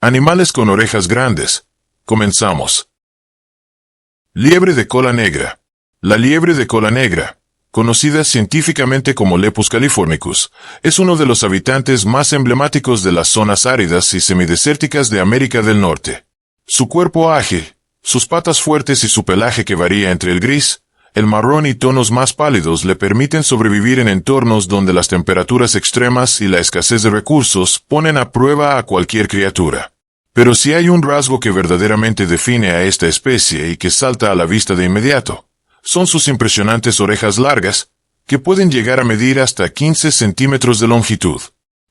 Animales con orejas grandes. Comenzamos. Liebre de cola negra. La liebre de cola negra, conocida científicamente como Lepus californicus, es uno de los habitantes más emblemáticos de las zonas áridas y semidesérticas de América del Norte. Su cuerpo ágil, sus patas fuertes y su pelaje que varía entre el gris, el marrón y tonos más pálidos le permiten sobrevivir en entornos donde las temperaturas extremas y la escasez de recursos ponen a prueba a cualquier criatura. Pero si hay un rasgo que verdaderamente define a esta especie y que salta a la vista de inmediato, son sus impresionantes orejas largas, que pueden llegar a medir hasta 15 centímetros de longitud.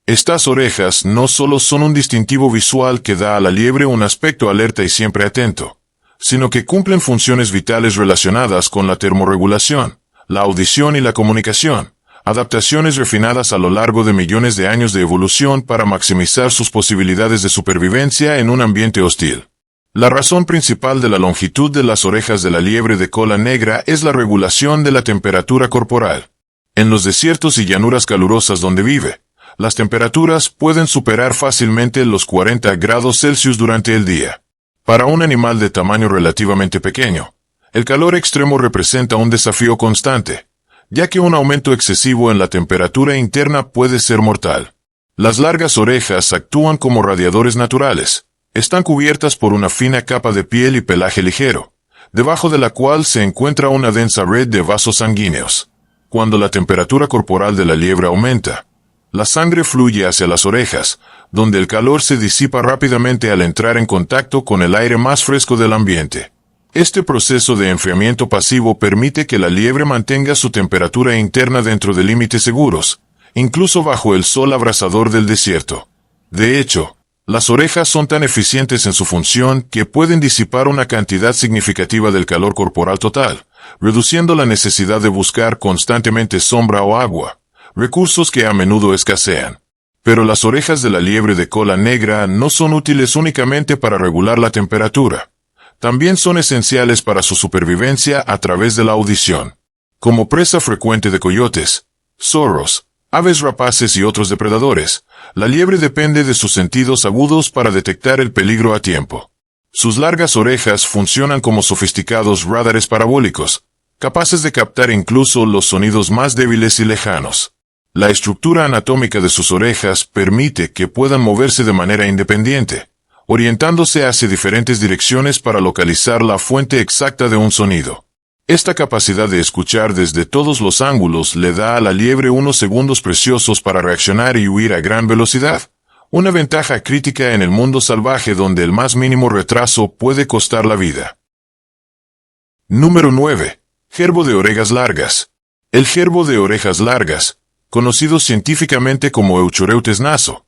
Estas orejas no solo son un distintivo visual que da a la liebre un aspecto alerta y siempre atento, sino que cumplen funciones vitales relacionadas con la termorregulación, la audición y la comunicación, adaptaciones refinadas a lo largo de millones de años de evolución para maximizar sus posibilidades de supervivencia en un ambiente hostil. La razón principal de la longitud de las orejas de la liebre de cola negra es la regulación de la temperatura corporal. En los desiertos y llanuras calurosas donde vive, las temperaturas pueden superar fácilmente los 40 grados Celsius durante el día. Para un animal de tamaño relativamente pequeño, el calor extremo representa un desafío constante, ya que un aumento excesivo en la temperatura interna puede ser mortal. Las largas orejas actúan como radiadores naturales. Están cubiertas por una fina capa de piel y pelaje ligero, debajo de la cual se encuentra una densa red de vasos sanguíneos. Cuando la temperatura corporal de la liebre aumenta, la sangre fluye hacia las orejas, donde el calor se disipa rápidamente al entrar en contacto con el aire más fresco del ambiente. Este proceso de enfriamiento pasivo permite que la liebre mantenga su temperatura interna dentro de límites seguros, incluso bajo el sol abrasador del desierto. De hecho, las orejas son tan eficientes en su función que pueden disipar una cantidad significativa del calor corporal total, reduciendo la necesidad de buscar constantemente sombra o agua, recursos que a menudo escasean. Pero las orejas de la liebre de cola negra no son útiles únicamente para regular la temperatura. También son esenciales para su supervivencia a través de la audición. Como presa frecuente de coyotes, zorros, aves rapaces y otros depredadores, la liebre depende de sus sentidos agudos para detectar el peligro a tiempo. Sus largas orejas funcionan como sofisticados radares parabólicos, capaces de captar incluso los sonidos más débiles y lejanos. La estructura anatómica de sus orejas permite que puedan moverse de manera independiente, orientándose hacia diferentes direcciones para localizar la fuente exacta de un sonido. Esta capacidad de escuchar desde todos los ángulos le da a la liebre unos segundos preciosos para reaccionar y huir a gran velocidad, una ventaja crítica en el mundo salvaje donde el más mínimo retraso puede costar la vida. Número 9. Gerbo de orejas largas. El gerbo de orejas largas, conocido científicamente como Euchoreutes naso,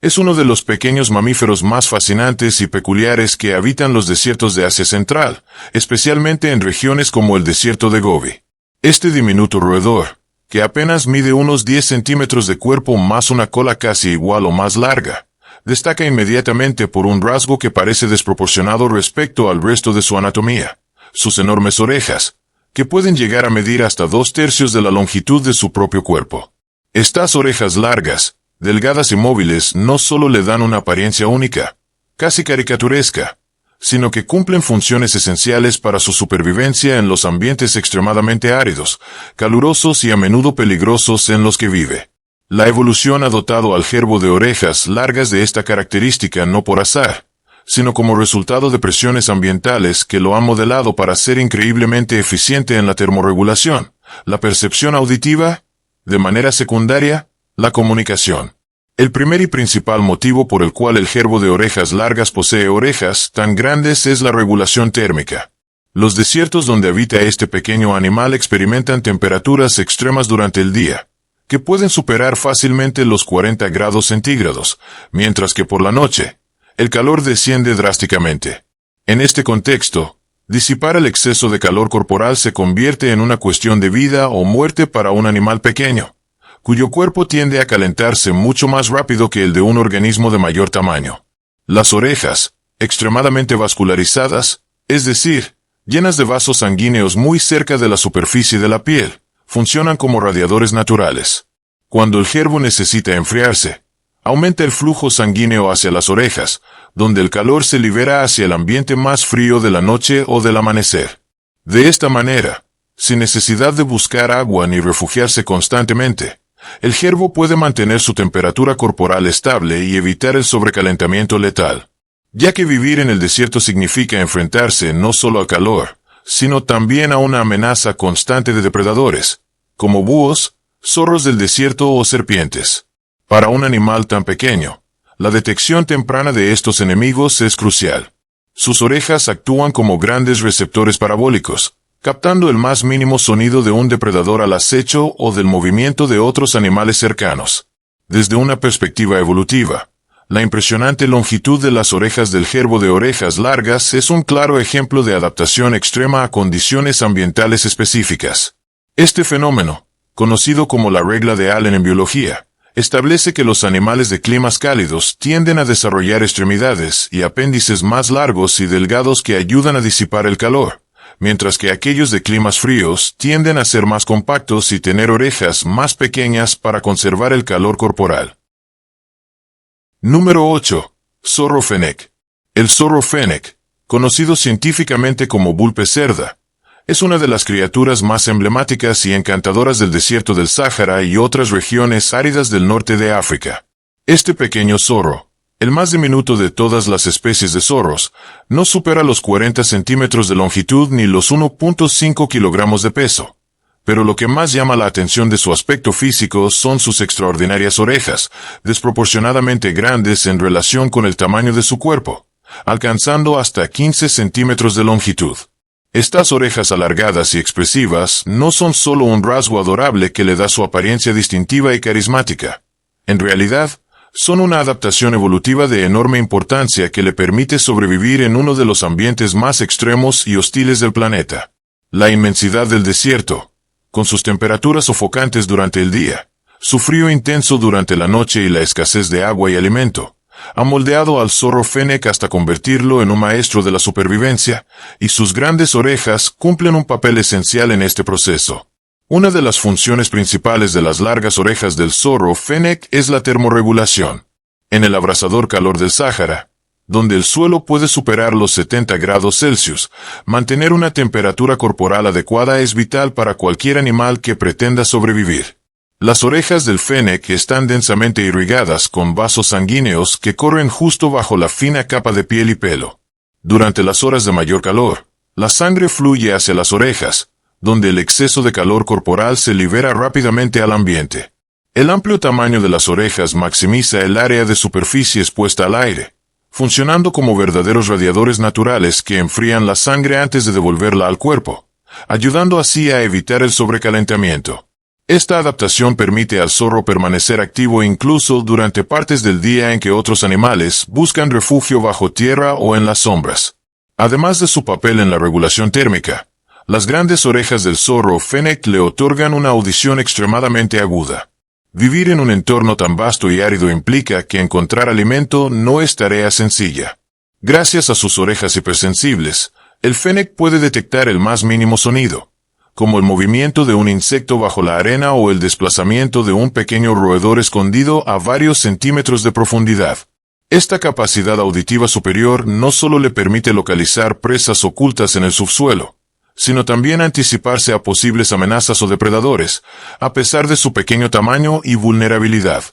es uno de los pequeños mamíferos más fascinantes y peculiares que habitan los desiertos de Asia Central, especialmente en regiones como el desierto de Gobi. Este diminuto roedor, que apenas mide unos 10 centímetros de cuerpo más una cola casi igual o más larga, destaca inmediatamente por un rasgo que parece desproporcionado respecto al resto de su anatomía: sus enormes orejas, que pueden llegar a medir hasta 2/3 de la longitud de su propio cuerpo. Estas orejas largas, delgadas y móviles, no solo le dan una apariencia única, casi caricaturesca, sino que cumplen funciones esenciales para su supervivencia en los ambientes extremadamente áridos, calurosos y a menudo peligrosos en los que vive. La evolución ha dotado al gerbo de orejas largas de esta característica no por azar, sino como resultado de presiones ambientales que lo han modelado para ser increíblemente eficiente en la termorregulación, la percepción auditiva, de manera secundaria, la comunicación. El primer y principal motivo por el cual el gerbo de orejas largas posee orejas tan grandes es la regulación térmica. Los desiertos donde habita este pequeño animal experimentan temperaturas extremas durante el día, que pueden superar fácilmente los 40 grados centígrados, mientras que por la noche, el calor desciende drásticamente. En este contexto, disipar el exceso de calor corporal se convierte en una cuestión de vida o muerte para un animal pequeño, cuyo cuerpo tiende a calentarse mucho más rápido que el de un organismo de mayor tamaño. Las orejas, extremadamente vascularizadas, es decir, llenas de vasos sanguíneos muy cerca de la superficie de la piel, funcionan como radiadores naturales. Cuando el gerbo necesita enfriarse, Aumenta el flujo sanguíneo hacia las orejas, donde el calor se libera hacia el ambiente más frío de la noche o del amanecer. De esta manera, sin necesidad de buscar agua ni refugiarse constantemente, el ciervo puede mantener su temperatura corporal estable y evitar el sobrecalentamiento letal. Ya que vivir en el desierto significa enfrentarse no solo al calor, sino también a una amenaza constante de depredadores, como búhos, zorros del desierto o serpientes. Para un animal tan pequeño, la detección temprana de estos enemigos es crucial. Sus orejas actúan como grandes receptores parabólicos, captando el más mínimo sonido de un depredador al acecho o del movimiento de otros animales cercanos. Desde una perspectiva evolutiva, la impresionante longitud de las orejas del ciervo de orejas largas es un claro ejemplo de adaptación extrema a condiciones ambientales específicas. Este fenómeno, conocido como la regla de Allen en biología, establece que los animales de climas cálidos tienden a desarrollar extremidades y apéndices más largos y delgados que ayudan a disipar el calor, mientras que aquellos de climas fríos tienden a ser más compactos y tener orejas más pequeñas para conservar el calor corporal. Número 8. Zorro fennec. El zorro fennec, conocido científicamente como vulpe cerda, es una de las criaturas más emblemáticas y encantadoras del desierto del Sáhara y otras regiones áridas del norte de África. Este pequeño zorro, el más diminuto de todas las especies de zorros, no supera los 40 centímetros de longitud ni los 1.5 kilogramos de peso. Pero lo que más llama la atención de su aspecto físico son sus extraordinarias orejas, desproporcionadamente grandes en relación con el tamaño de su cuerpo, alcanzando hasta 15 centímetros de longitud. Estas orejas alargadas y expresivas no son solo un rasgo adorable que le da su apariencia distintiva y carismática. En realidad, son una adaptación evolutiva de enorme importancia que le permite sobrevivir en uno de los ambientes más extremos y hostiles del planeta. La inmensidad del desierto, con sus temperaturas sofocantes durante el día, su frío intenso durante la noche y la escasez de agua y alimento, ha moldeado al zorro fennec hasta convertirlo en un maestro de la supervivencia, y sus grandes orejas cumplen un papel esencial en este proceso. Una de las funciones principales de las largas orejas del zorro fennec es la termorregulación. En el abrasador calor del Sáhara, donde el suelo puede superar los 70 grados Celsius, mantener una temperatura corporal adecuada es vital para cualquier animal que pretenda sobrevivir. Las orejas del fennec están densamente irrigadas con vasos sanguíneos que corren justo bajo la fina capa de piel y pelo. Durante las horas de mayor calor, la sangre fluye hacia las orejas, donde el exceso de calor corporal se libera rápidamente al ambiente. El amplio tamaño de las orejas maximiza el área de superficie expuesta al aire, funcionando como verdaderos radiadores naturales que enfrían la sangre antes de devolverla al cuerpo, ayudando así a evitar el sobrecalentamiento. Esta adaptación permite al zorro permanecer activo incluso durante partes del día en que otros animales buscan refugio bajo tierra o en las sombras. Además de su papel en la regulación térmica, las grandes orejas del zorro fennec le otorgan una audición extremadamente aguda. Vivir en un entorno tan vasto y árido implica que encontrar alimento no es tarea sencilla. Gracias a sus orejas hipersensibles, el fennec puede detectar el más mínimo sonido, como el movimiento de un insecto bajo la arena o el desplazamiento de un pequeño roedor escondido a varios centímetros de profundidad. Esta capacidad auditiva superior no solo le permite localizar presas ocultas en el subsuelo, sino también anticiparse a posibles amenazas o depredadores, a pesar de su pequeño tamaño y vulnerabilidad.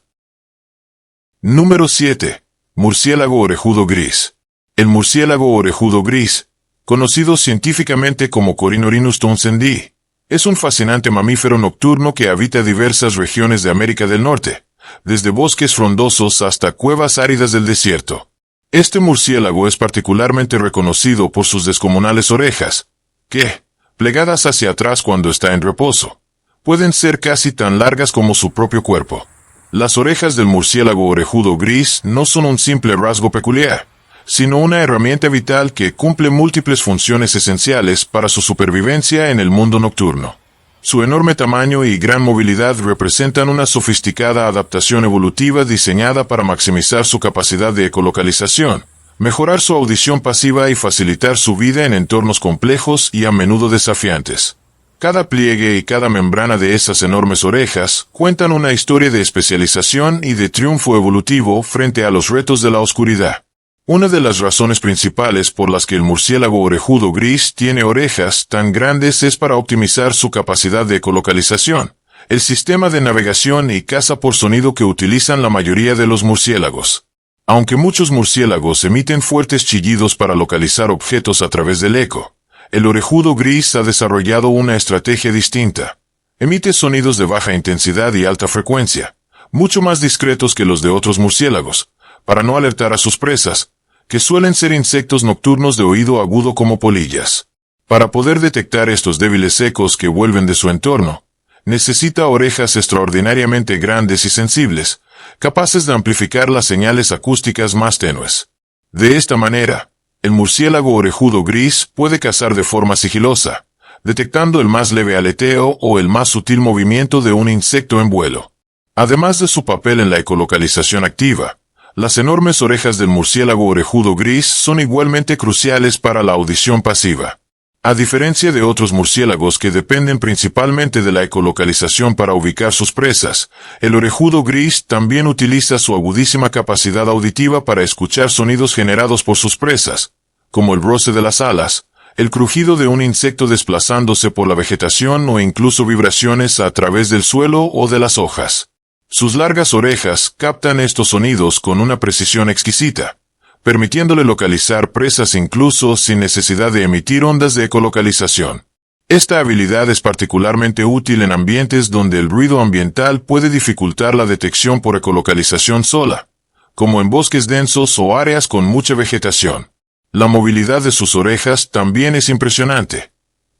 Número 7. Murciélago orejudo gris. El murciélago orejudo gris, conocido científicamente como Corynorhinus townsendi, es un fascinante mamífero nocturno que habita diversas regiones de América del Norte, desde bosques frondosos hasta cuevas áridas del desierto. Este murciélago es particularmente reconocido por sus descomunales orejas, que, plegadas hacia atrás cuando está en reposo, pueden ser casi tan largas como su propio cuerpo. Las orejas del murciélago orejudo gris no son un simple rasgo peculiar, sino una herramienta vital que cumple múltiples funciones esenciales para su supervivencia en el mundo nocturno. Su enorme tamaño y gran movilidad representan una sofisticada adaptación evolutiva diseñada para maximizar su capacidad de ecolocalización, mejorar su audición pasiva y facilitar su vida en entornos complejos y a menudo desafiantes. Cada pliegue y cada membrana de esas enormes orejas cuentan una historia de especialización y de triunfo evolutivo frente a los retos de la oscuridad. Una de las razones principales por las que el murciélago orejudo gris tiene orejas tan grandes es para optimizar su capacidad de ecolocalización, el sistema de navegación y caza por sonido que utilizan la mayoría de los murciélagos. Aunque muchos murciélagos emiten fuertes chillidos para localizar objetos a través del eco, el orejudo gris ha desarrollado una estrategia distinta. Emite sonidos de baja intensidad y alta frecuencia, mucho más discretos que los de otros murciélagos, para no alertar a sus presas, que suelen ser insectos nocturnos de oído agudo como polillas. Para poder detectar estos débiles ecos que vuelven de su entorno, necesita orejas extraordinariamente grandes y sensibles, capaces de amplificar las señales acústicas más tenues. De esta manera, el murciélago orejudo gris puede cazar de forma sigilosa, detectando el más leve aleteo o el más sutil movimiento de un insecto en vuelo. Además de su papel en la ecolocalización activa, las enormes orejas del murciélago orejudo gris son igualmente cruciales para la audición pasiva. A diferencia de otros murciélagos que dependen principalmente de la ecolocalización para ubicar sus presas, el orejudo gris también utiliza su agudísima capacidad auditiva para escuchar sonidos generados por sus presas, como el roce de las alas, el crujido de un insecto desplazándose por la vegetación o incluso vibraciones a través del suelo o de las hojas. Sus largas orejas captan estos sonidos con una precisión exquisita, permitiéndole localizar presas incluso sin necesidad de emitir ondas de ecolocalización. Esta habilidad es particularmente útil en ambientes donde el ruido ambiental puede dificultar la detección por ecolocalización sola, como en bosques densos o áreas con mucha vegetación. La movilidad de sus orejas también es impresionante.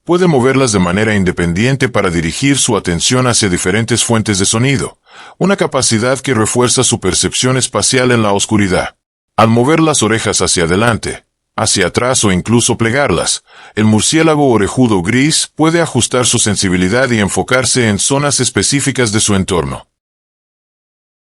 Puede moverlas de manera independiente para dirigir su atención hacia diferentes fuentes de sonido, una capacidad que refuerza su percepción espacial en la oscuridad. Al mover las orejas hacia adelante, hacia atrás o incluso plegarlas, el murciélago orejudo gris puede ajustar su sensibilidad y enfocarse en zonas específicas de su entorno.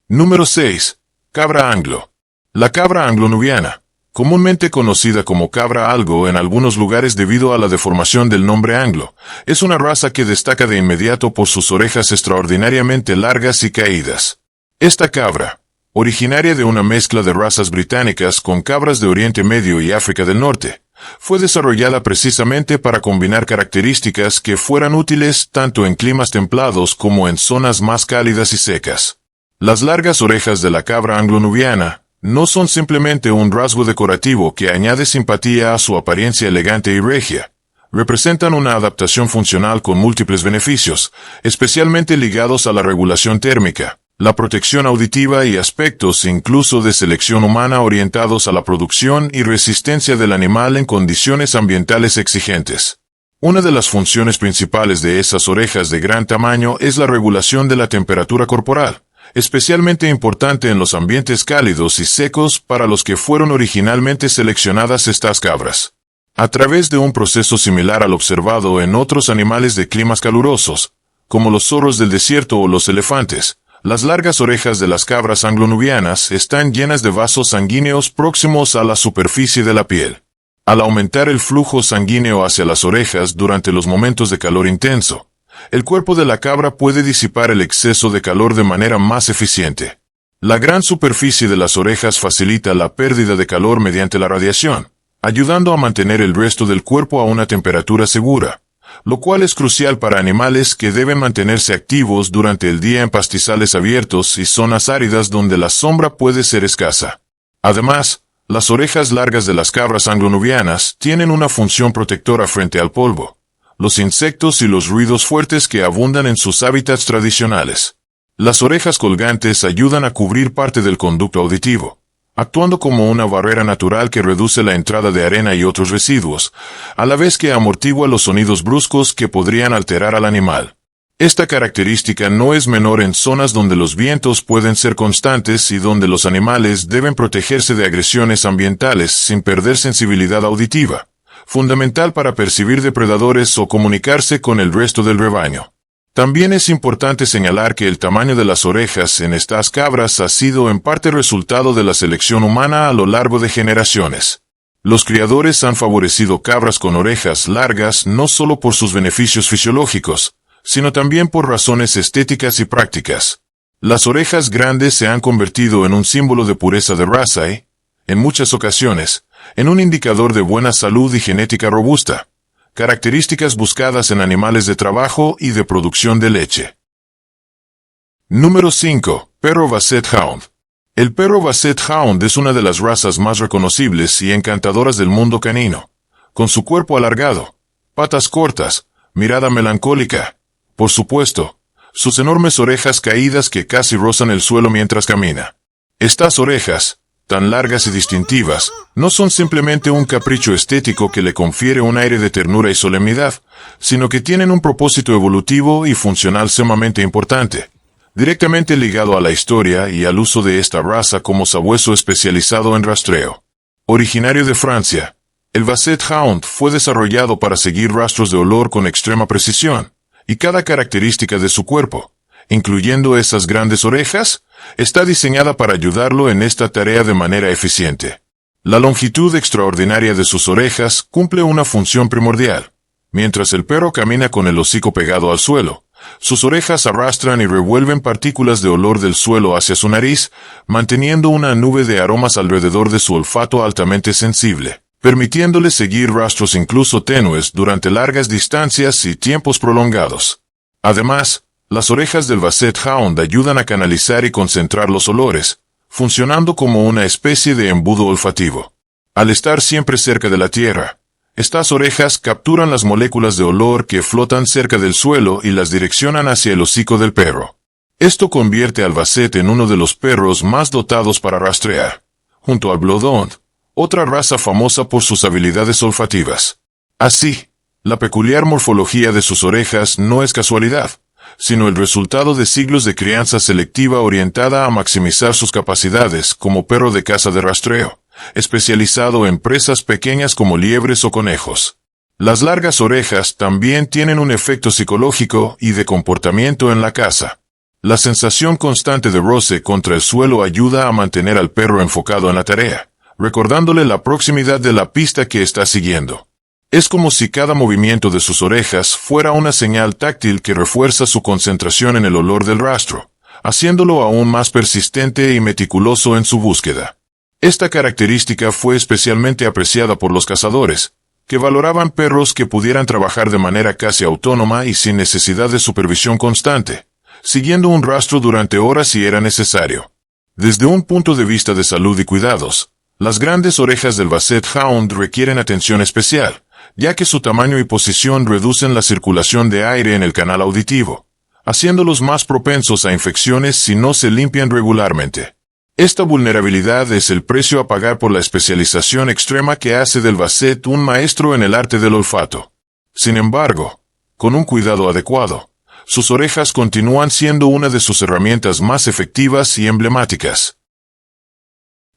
Número 6. Cabra anglo. La cabra anglo-nubiana, comúnmente conocida como cabra algo en algunos lugares debido a la deformación del nombre anglo, es una raza que destaca de inmediato por sus orejas extraordinariamente largas y caídas. Esta cabra, originaria de una mezcla de razas británicas con cabras de Oriente Medio y África del Norte, fue desarrollada precisamente para combinar características que fueran útiles tanto en climas templados como en zonas más cálidas y secas. Las largas orejas de la cabra anglo-nubiana no son simplemente un rasgo decorativo que añade simpatía a su apariencia elegante y regia. Representan una adaptación funcional con múltiples beneficios, especialmente ligados a la regulación térmica, la protección auditiva y aspectos incluso de selección humana orientados a la producción y resistencia del animal en condiciones ambientales exigentes. Una de las funciones principales de esas orejas de gran tamaño es la regulación de la temperatura corporal, especialmente importante en los ambientes cálidos y secos para los que fueron originalmente seleccionadas estas cabras. A través de un proceso similar al observado en otros animales de climas calurosos, como los zorros del desierto o los elefantes, las largas orejas de las cabras anglo-nubianas están llenas de vasos sanguíneos próximos a la superficie de la piel. Al aumentar el flujo sanguíneo hacia las orejas durante los momentos de calor intenso, el cuerpo de la cabra puede disipar el exceso de calor de manera más eficiente. La gran superficie de las orejas facilita la pérdida de calor mediante la radiación, ayudando a mantener el resto del cuerpo a una temperatura segura, lo cual es crucial para animales que deben mantenerse activos durante el día en pastizales abiertos y zonas áridas donde la sombra puede ser escasa. Además, las orejas largas de las cabras anglo-nubianas tienen una función protectora frente al polvo, los insectos y los ruidos fuertes que abundan en sus hábitats tradicionales. Las orejas colgantes ayudan a cubrir parte del conducto auditivo, actuando como una barrera natural que reduce la entrada de arena y otros residuos, a la vez que amortigua los sonidos bruscos que podrían alterar al animal. Esta característica no es menor en zonas donde los vientos pueden ser constantes y donde los animales deben protegerse de agresiones ambientales sin perder sensibilidad auditiva, fundamental para percibir depredadores o comunicarse con el resto del rebaño. También es importante señalar que el tamaño de las orejas en estas cabras ha sido en parte resultado de la selección humana a lo largo de generaciones. Los criadores han favorecido cabras con orejas largas no solo por sus beneficios fisiológicos, sino también por razones estéticas y prácticas. Las orejas grandes se han convertido en un símbolo de pureza de raza y, en muchas ocasiones, en un indicador de buena salud y genética robusta, características buscadas en animales de trabajo y de producción de leche. Número 5. Perro Basset Hound. El perro Basset Hound es una de las razas más reconocibles y encantadoras del mundo canino. Con su cuerpo alargado, patas cortas, mirada melancólica, por supuesto, sus enormes orejas caídas que casi rozan el suelo mientras camina. Estas orejas, tan largas y distintivas, no son simplemente un capricho estético que le confiere un aire de ternura y solemnidad, sino que tienen un propósito evolutivo y funcional sumamente importante, directamente ligado a la historia y al uso de esta raza como sabueso especializado en rastreo. Originario de Francia, el Basset Hound fue desarrollado para seguir rastros de olor con extrema precisión, y cada característica de su cuerpo, incluyendo esas grandes orejas, está diseñada para ayudarlo en esta tarea de manera eficiente. La longitud extraordinaria de sus orejas cumple una función primordial. Mientras el perro camina con el hocico pegado al suelo, sus orejas arrastran y revuelven partículas de olor del suelo hacia su nariz, manteniendo una nube de aromas alrededor de su olfato altamente sensible, permitiéndole seguir rastros incluso tenues durante largas distancias y tiempos prolongados. Además, las orejas del Basset Hound ayudan a canalizar y concentrar los olores, funcionando como una especie de embudo olfativo. Al estar siempre cerca de la tierra, estas orejas capturan las moléculas de olor que flotan cerca del suelo y las direccionan hacia el hocico del perro. Esto convierte al Basset en uno de los perros más dotados para rastrear, junto al Bloodhound, otra raza famosa por sus habilidades olfativas. Así, la peculiar morfología de sus orejas no es casualidad, sino el resultado de siglos de crianza selectiva orientada a maximizar sus capacidades como perro de caza de rastreo, especializado en presas pequeñas como liebres o conejos. Las largas orejas también tienen un efecto psicológico y de comportamiento en la caza. La sensación constante de roce contra el suelo ayuda a mantener al perro enfocado en la tarea, recordándole la proximidad de la pista que está siguiendo. Es como si cada movimiento de sus orejas fuera una señal táctil que refuerza su concentración en el olor del rastro, haciéndolo aún más persistente y meticuloso en su búsqueda. Esta característica fue especialmente apreciada por los cazadores, que valoraban perros que pudieran trabajar de manera casi autónoma y sin necesidad de supervisión constante, siguiendo un rastro durante horas si era necesario. Desde un punto de vista de salud y cuidados, las grandes orejas del Basset Hound requieren atención especial, ya que su tamaño y posición reducen la circulación de aire en el canal auditivo, haciéndolos más propensos a infecciones si no se limpian regularmente. Esta vulnerabilidad es el precio a pagar por la especialización extrema que hace del Basset un maestro en el arte del olfato. Sin embargo, con un cuidado adecuado, sus orejas continúan siendo una de sus herramientas más efectivas y emblemáticas.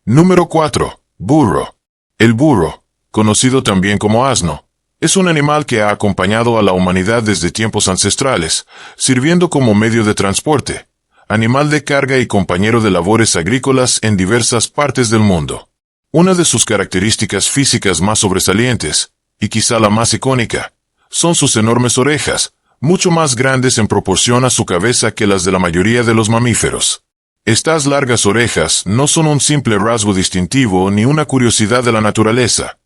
Número 4. Burro. El burro, conocido también como asno, es un animal que ha acompañado a la humanidad desde tiempos ancestrales, sirviendo como medio de transporte, animal de carga y compañero de labores agrícolas en diversas partes del mundo. Una de sus características físicas más sobresalientes, y quizá la más icónica, son sus enormes orejas, mucho más grandes en proporción a su cabeza que las de la mayoría de los mamíferos. Estas largas orejas no son un simple rasgo distintivo ni una curiosidad de la naturaleza.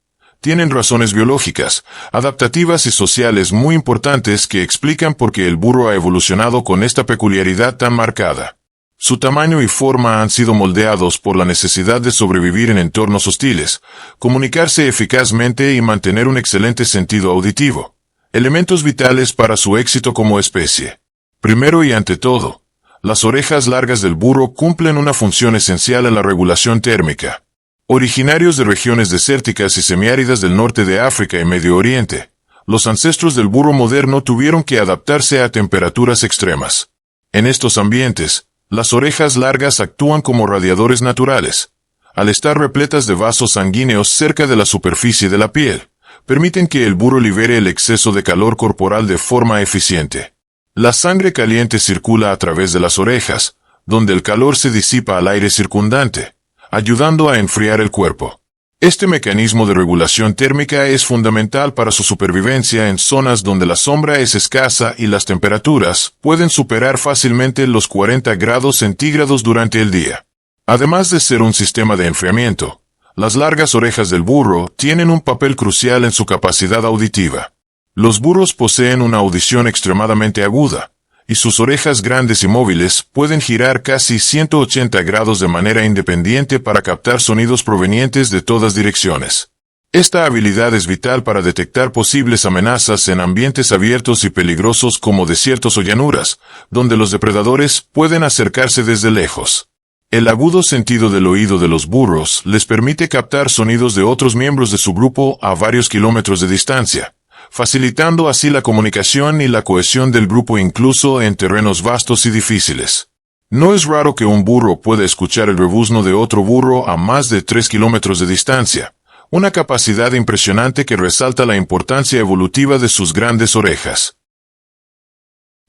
Tienen razones biológicas, adaptativas y sociales muy importantes que explican por qué el burro ha evolucionado con esta peculiaridad tan marcada. Su tamaño y forma han sido moldeados por la necesidad de sobrevivir en entornos hostiles, comunicarse eficazmente y mantener un excelente sentido auditivo, elementos vitales para su éxito como especie. Primero y ante todo, las orejas largas del burro cumplen una función esencial en la regulación térmica. Originarios de regiones desérticas y semiáridas del norte de África y Medio Oriente, los ancestros del burro moderno tuvieron que adaptarse a temperaturas extremas. En estos ambientes, las orejas largas actúan como radiadores naturales. Al estar repletas de vasos sanguíneos cerca de la superficie de la piel, permiten que el burro libere el exceso de calor corporal de forma eficiente. La sangre caliente circula a través de las orejas, donde el calor se disipa al aire circundante, ayudando a enfriar el cuerpo. Este mecanismo de regulación térmica es fundamental para su supervivencia en zonas donde la sombra es escasa y las temperaturas pueden superar fácilmente los 40 grados centígrados durante el día. Además de ser un sistema de enfriamiento, las largas orejas del burro tienen un papel crucial en su capacidad auditiva. Los burros poseen una audición extremadamente aguda, y sus orejas grandes y móviles pueden girar casi 180 grados de manera independiente para captar sonidos provenientes de todas direcciones. Esta habilidad es vital para detectar posibles amenazas en ambientes abiertos y peligrosos como desiertos o llanuras, donde los depredadores pueden acercarse desde lejos. El agudo sentido del oído de los burros les permite captar sonidos de otros miembros de su grupo a varios kilómetros de distancia, facilitando así la comunicación y la cohesión del grupo incluso en terrenos vastos y difíciles. No es raro que un burro pueda escuchar el rebuzno de otro burro a más de 3 kilómetros de distancia, una capacidad impresionante que resalta la importancia evolutiva de sus grandes orejas.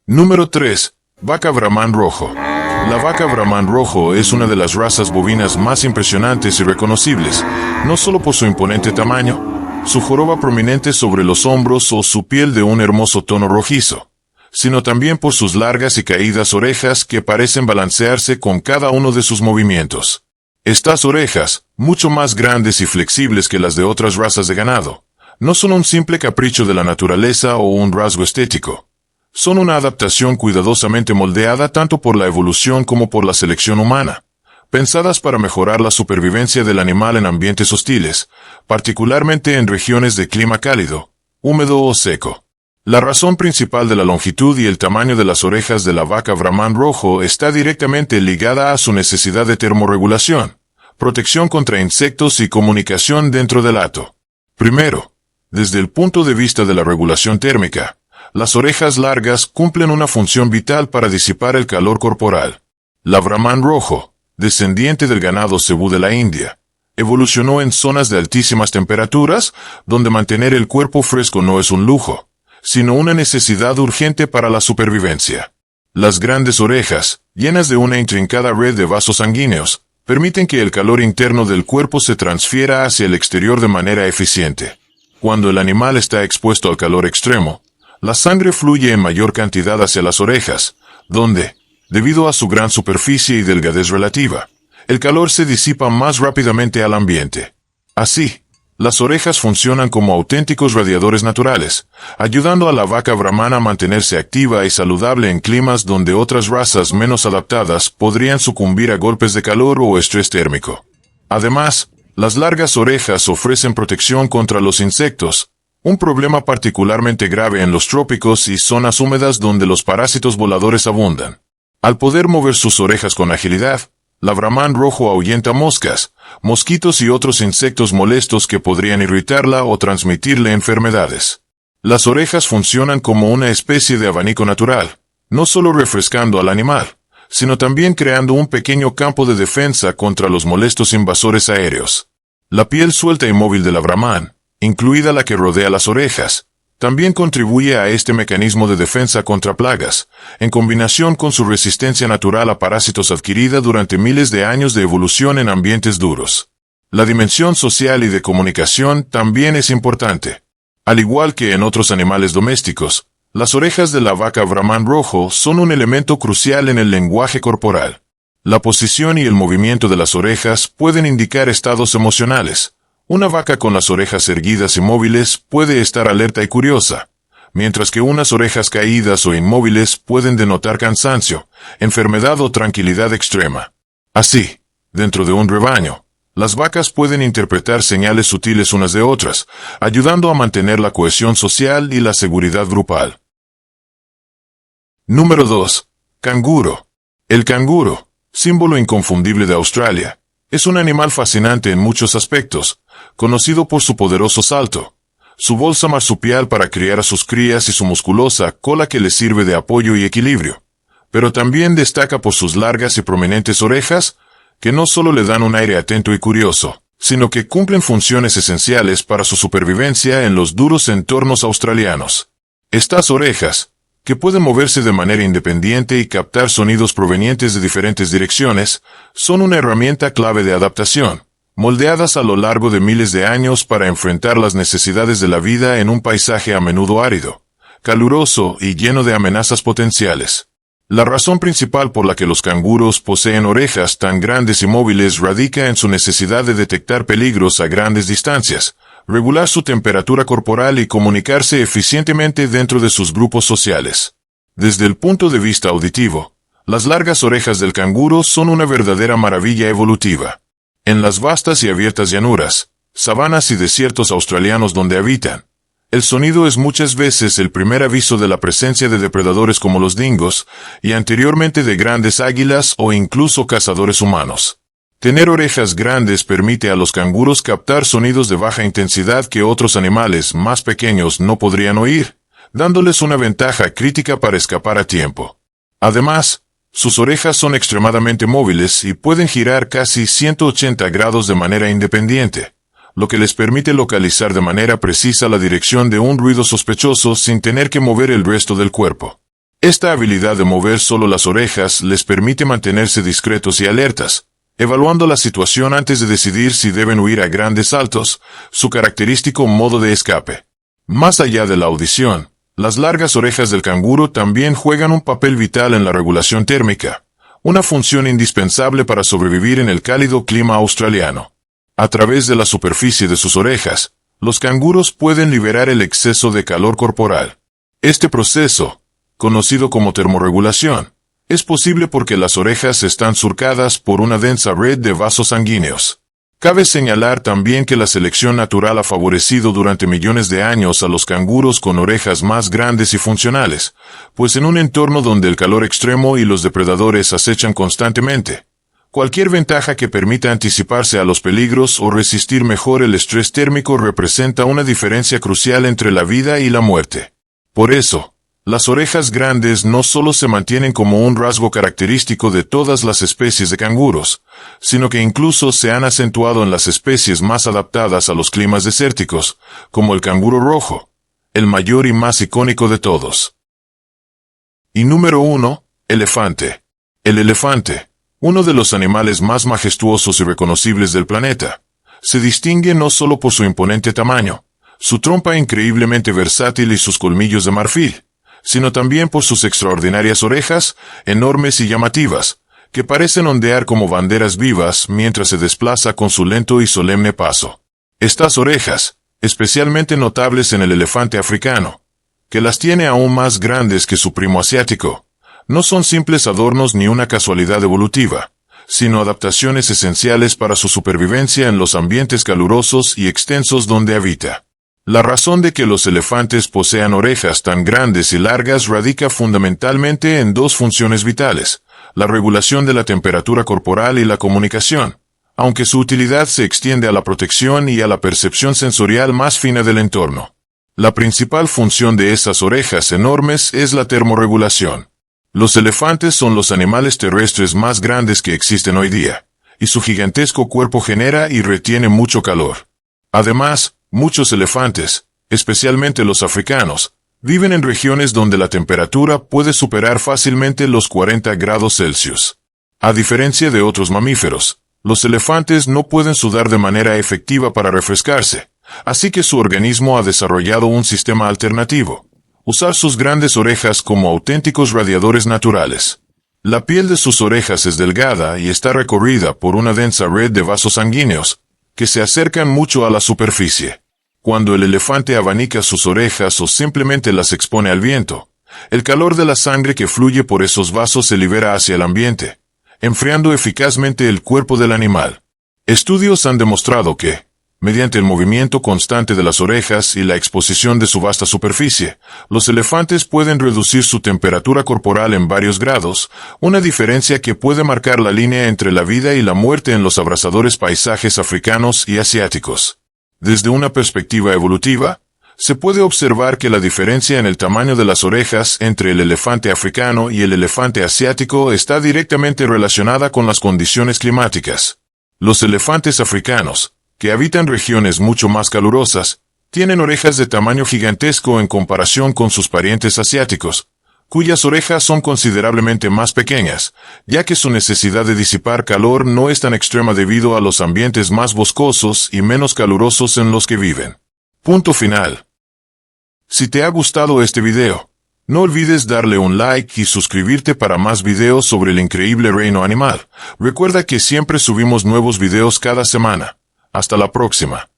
Número 3. Vaca Brahman rojo. La vaca Brahman rojo es una de las razas bovinas más impresionantes y reconocibles, no solo por su imponente tamaño, su joroba prominente sobre los hombros o su piel de un hermoso tono rojizo, sino también por sus largas y caídas orejas que parecen balancearse con cada uno de sus movimientos. Estas orejas, mucho más grandes y flexibles que las de otras razas de ganado, no son un simple capricho de la naturaleza o un rasgo estético. Son una adaptación cuidadosamente moldeada tanto por la evolución como por la selección humana, pensadas para mejorar la supervivencia del animal en ambientes hostiles, particularmente en regiones de clima cálido, húmedo o seco. La razón principal de la longitud y el tamaño de las orejas de la vaca Brahman rojo está directamente ligada a su necesidad de termorregulación, protección contra insectos y comunicación dentro del hato. Primero, desde el punto de vista de la regulación térmica, las orejas largas cumplen una función vital para disipar el calor corporal. La Brahman rojo, descendiente del ganado cebú de la India, evolucionó en zonas de altísimas temperaturas, donde mantener el cuerpo fresco no es un lujo, sino una necesidad urgente para la supervivencia. Las grandes orejas, llenas de una intrincada red de vasos sanguíneos, permiten que el calor interno del cuerpo se transfiera hacia el exterior de manera eficiente. Cuando el animal está expuesto al calor extremo, la sangre fluye en mayor cantidad hacia las orejas, donde, debido a su gran superficie y delgadez relativa, el calor se disipa más rápidamente al ambiente. Así, las orejas funcionan como auténticos radiadores naturales, ayudando a la vaca brahmana a mantenerse activa y saludable en climas donde otras razas menos adaptadas podrían sucumbir a golpes de calor o estrés térmico. Además, las largas orejas ofrecen protección contra los insectos, un problema particularmente grave en los trópicos y zonas húmedas donde los parásitos voladores abundan. Al poder mover sus orejas con agilidad, la Brahman rojo ahuyenta moscas, mosquitos y otros insectos molestos que podrían irritarla o transmitirle enfermedades. Las orejas funcionan como una especie de abanico natural, no solo refrescando al animal, sino también creando un pequeño campo de defensa contra los molestos invasores aéreos. La piel suelta y móvil de la Brahman, incluida la que rodea las orejas, también contribuye a este mecanismo de defensa contra plagas, en combinación con su resistencia natural a parásitos adquirida durante miles de años de evolución en ambientes duros. La dimensión social y de comunicación también es importante. Al igual que en otros animales domésticos, las orejas de la vaca Brahman rojo son un elemento crucial en el lenguaje corporal. La posición y el movimiento de las orejas pueden indicar estados emocionales. Una vaca con las orejas erguidas y móviles puede estar alerta y curiosa, mientras que unas orejas caídas o inmóviles pueden denotar cansancio, enfermedad o tranquilidad extrema. Así, dentro de un rebaño, las vacas pueden interpretar señales sutiles unas de otras, ayudando a mantener la cohesión social y la seguridad grupal. Número 2. Canguro. El canguro, símbolo inconfundible de Australia, es un animal fascinante en muchos aspectos, conocido por su poderoso salto, su bolsa marsupial para criar a sus crías y su musculosa cola que le sirve de apoyo y equilibrio. Pero también destaca por sus largas y prominentes orejas, que no solo le dan un aire atento y curioso, sino que cumplen funciones esenciales para su supervivencia en los duros entornos australianos. Estas orejas, que pueden moverse de manera independiente y captar sonidos provenientes de diferentes direcciones, son una herramienta clave de adaptación, moldeadas a lo largo de miles de años para enfrentar las necesidades de la vida en un paisaje a menudo árido, caluroso y lleno de amenazas potenciales. La razón principal por la que los canguros poseen orejas tan grandes y móviles radica en su necesidad de detectar peligros a grandes distancias, regular su temperatura corporal y comunicarse eficientemente dentro de sus grupos sociales. Desde el punto de vista auditivo, las largas orejas del canguro son una verdadera maravilla evolutiva. En las vastas y abiertas llanuras, sabanas y desiertos australianos donde habitan, el sonido es muchas veces el primer aviso de la presencia de depredadores como los dingos, y anteriormente de grandes águilas o incluso cazadores humanos. Tener orejas grandes permite a los canguros captar sonidos de baja intensidad que otros animales más pequeños no podrían oír, dándoles una ventaja crítica para escapar a tiempo. Además, sus orejas son extremadamente móviles y pueden girar casi 180 grados de manera independiente, lo que les permite localizar de manera precisa la dirección de un ruido sospechoso sin tener que mover el resto del cuerpo. Esta habilidad de mover solo las orejas les permite mantenerse discretos y alertas, evaluando la situación antes de decidir si deben huir a grandes saltos, su característico modo de escape. Más allá de la audición, las largas orejas del canguro también juegan un papel vital en la regulación térmica, una función indispensable para sobrevivir en el cálido clima australiano. A través de la superficie de sus orejas, los canguros pueden liberar el exceso de calor corporal. Este proceso, conocido como termorregulación, es posible porque las orejas están surcadas por una densa red de vasos sanguíneos. Cabe señalar también que la selección natural ha favorecido durante millones de años a los canguros con orejas más grandes y funcionales, pues en un entorno donde el calor extremo y los depredadores acechan constantemente, cualquier ventaja que permita anticiparse a los peligros o resistir mejor el estrés térmico representa una diferencia crucial entre la vida y la muerte. Por eso, las orejas grandes no solo se mantienen como un rasgo característico de todas las especies de canguros, sino que incluso se han acentuado en las especies más adaptadas a los climas desérticos, como el canguro rojo, el mayor y más icónico de todos. Y número 1, elefante. El elefante, uno de los animales más majestuosos y reconocibles del planeta, se distingue no solo por su imponente tamaño, su trompa increíblemente versátil y sus colmillos de marfil, sino también por sus extraordinarias orejas, enormes y llamativas, que parecen ondear como banderas vivas mientras se desplaza con su lento y solemne paso. Estas orejas, especialmente notables en el elefante africano, que las tiene aún más grandes que su primo asiático, no son simples adornos ni una casualidad evolutiva, sino adaptaciones esenciales para su supervivencia en los ambientes calurosos y extensos donde habita. La razón de que los elefantes posean orejas tan grandes y largas radica fundamentalmente en dos funciones vitales, la regulación de la temperatura corporal y la comunicación, aunque su utilidad se extiende a la protección y a la percepción sensorial más fina del entorno. La principal función de esas orejas enormes es la termorregulación. Los elefantes son los animales terrestres más grandes que existen hoy día, y su gigantesco cuerpo genera y retiene mucho calor. Además, muchos elefantes, especialmente los africanos, viven en regiones donde la temperatura puede superar fácilmente los 40 grados Celsius. A diferencia de otros mamíferos, los elefantes no pueden sudar de manera efectiva para refrescarse, así que su organismo ha desarrollado un sistema alternativo: usar sus grandes orejas como auténticos radiadores naturales. La piel de sus orejas es delgada y está recorrida por una densa red de vasos sanguíneos, que se acercan mucho a la superficie. Cuando el elefante abanica sus orejas o simplemente las expone al viento, el calor de la sangre que fluye por esos vasos se libera hacia el ambiente, enfriando eficazmente el cuerpo del animal. Estudios han demostrado que, mediante el movimiento constante de las orejas y la exposición de su vasta superficie, los elefantes pueden reducir su temperatura corporal en varios grados, una diferencia que puede marcar la línea entre la vida y la muerte en los abrasadores paisajes africanos y asiáticos. Desde una perspectiva evolutiva, se puede observar que la diferencia en el tamaño de las orejas entre el elefante africano y el elefante asiático está directamente relacionada con las condiciones climáticas. Los elefantes africanos, que habitan regiones mucho más calurosas, tienen orejas de tamaño gigantesco en comparación con sus parientes asiáticos, cuyas orejas son considerablemente más pequeñas, ya que su necesidad de disipar calor no es tan extrema debido a los ambientes más boscosos y menos calurosos en los que viven. Punto final. Si te ha gustado este video, no olvides darle un like y suscribirte para más videos sobre el increíble reino animal. Recuerda que siempre subimos nuevos videos cada semana. Hasta la próxima.